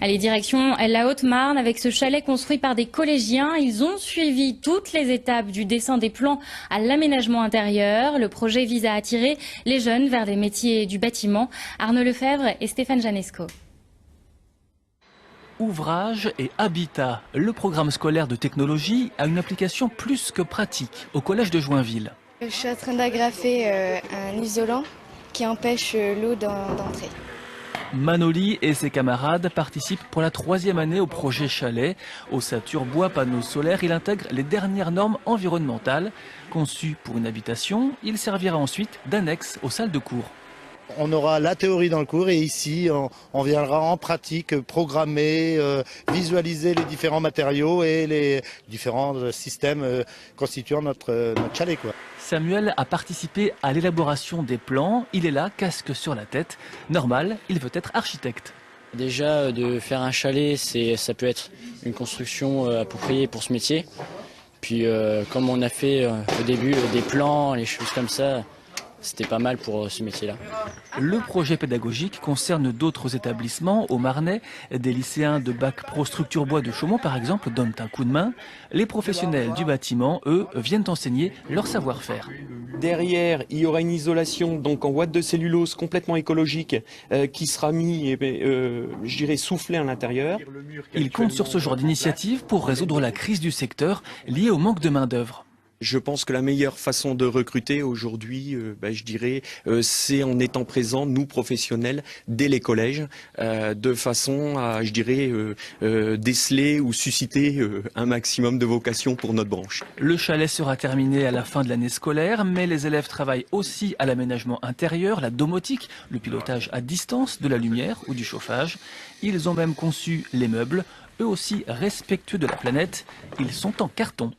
Allez, direction la Haute-Marne avec ce chalet construit par des collégiens. Ils ont suivi toutes les étapes du dessin des plans à l'aménagement intérieur. Le projet vise à attirer les jeunes vers les métiers du bâtiment. Arnaud Lefebvre et Stéphane Janesco. Ouvrage et habitat, le programme scolaire de technologie a une application plus que pratique au collège de Joinville. Je suis en train d'agrafer un isolant qui empêche l'eau d'entrer. Manoli et ses camarades participent pour la 3e année au projet Chalet. Ossature bois panneaux solaires, il intègre les dernières normes environnementales. Conçu pour une habitation, il servira ensuite d'annexe aux salles de cours. On aura la théorie dans le cours et ici on viendra en pratique programmer, visualiser les différents matériaux et les différents systèmes constituant notre chalet, quoi. Samuel a participé à l'élaboration des plans. Il est là, casque sur la tête. Normal, il veut être architecte. Déjà, de faire un chalet, ça peut être une construction appropriée pour ce métier. Puis comme on a fait au début des plans, les choses comme ça, c'était pas mal pour ce métier-là. Le projet pédagogique concerne d'autres établissements au Marnais. Des lycéens de bac pro structure bois de Chaumont, par exemple, donnent un coup de main. Les professionnels du bâtiment, eux, viennent enseigner leur savoir-faire. Derrière, il y aura une isolation donc en ouate de cellulose complètement écologique qui sera mis, je dirais, soufflé à l'intérieur. Ils comptent sur ce genre d'initiative pour résoudre la crise du secteur liée au manque de main-d'œuvre. Je pense que la meilleure façon de recruter aujourd'hui, je dirais, c'est en étant présents, nous professionnels, dès les collèges, de façon à, je dirais, déceler ou susciter un maximum de vocations pour notre branche. Le chalet sera terminé à la fin de l'année scolaire, mais les élèves travaillent aussi à l'aménagement intérieur, la domotique, le pilotage à distance de la lumière ou du chauffage. Ils ont même conçu les meubles, eux aussi respectueux de la planète. Ils sont en carton.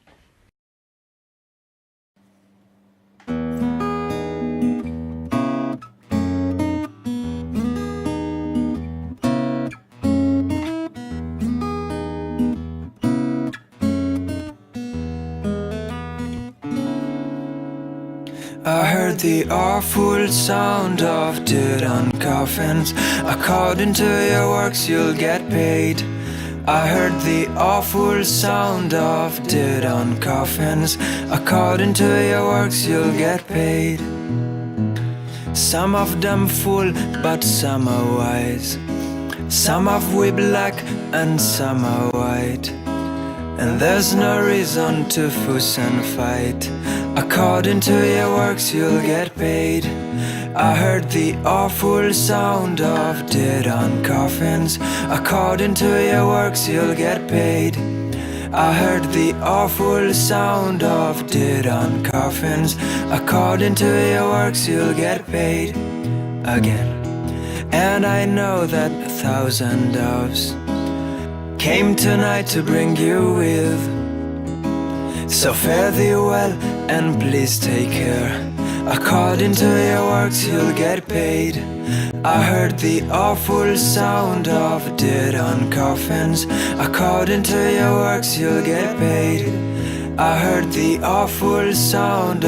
I heard the awful sound of dirt on coffins. According to your works you'll get paid. I heard the awful sound of dirt on coffins. According to your works you'll get paid. Some of them fool, but some are wise. Some of we black and some are white. And there's no reason to fuss and fight. According to your works you'll get paid. I heard the awful sound of dirt on coffins. According to your works you'll get paid. I heard the awful sound of dirt on coffins. According to your works you'll get paid again. And I know that 1,000 doves came tonight to bring you with. So fare thee well and please take care. According to your works you'll get paid. I heard the awful sound of dirt on coffins. According to your works you'll get paid. I heard the awful sound